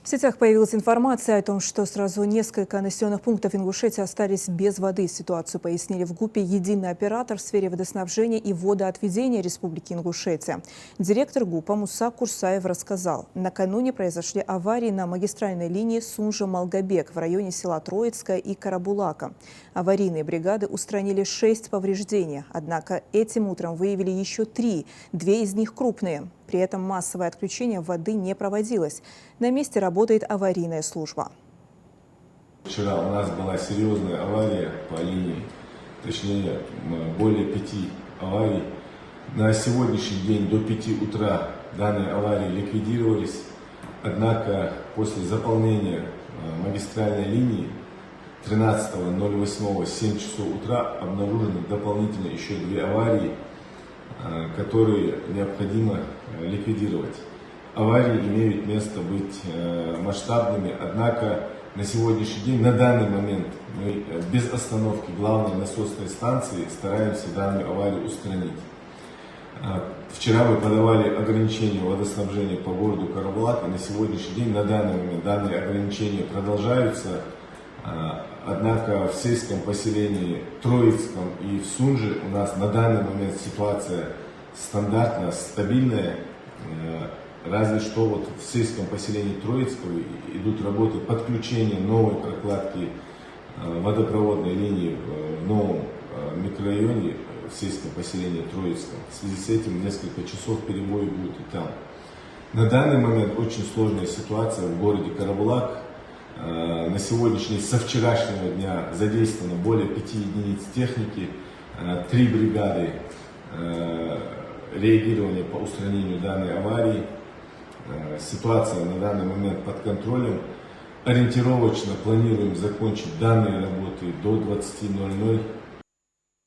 В сетях появилась информация о том, что сразу несколько населенных пунктов Ингушетии остались без воды. Ситуацию пояснили в ГУПе «Единый оператор» в сфере водоснабжения и водоотведения Республики Ингушетия. Директор ГУПа Муса Курсаев рассказал, накануне произошли аварии на магистральной линии Сунжа-Малгобек в районе села Троицкое и Карабулака. Аварийные бригады устранили 6 повреждений, однако этим утром выявили еще 3, 2 из них крупные. При этом массовое отключение воды не проводилось. На месте работает аварийная служба. Вчера у нас была серьезная авария по линии, точнее более 5 аварий. На сегодняшний день до 5 утра данные аварии ликвидировались. Однако после заполнения магистральной линии 13.08 7 часов утра обнаружены дополнительно еще 2 аварии, которые необходимо ликвидировать. Аварии имеют место быть масштабными, однако на сегодняшний день, на данный момент, мы без остановки главной насосной станции стараемся данную аварию устранить. Вчера мы подавали ограничения водоснабжения по городу Карабулака. На сегодняшний день, на данный момент, данные ограничения продолжаются. Однако в сельском поселении Троицком и в Сунже у нас на данный момент ситуация стандартная, стабильная. Разве что вот в сельском поселении Троицкого идут работы подключения новой прокладки водопроводной линии в новом микрорайоне в сельском поселении Троицком. В связи с этим несколько часов перебои будут и там. На данный момент очень сложная ситуация в городе Карабулак. На сегодняшний, со вчерашнего дня задействовано более 5 единиц техники, 3 бригады реагирования по устранению данной аварии. Ситуация на данный момент под контролем. Ориентировочно планируем закончить данные работы до 20:00.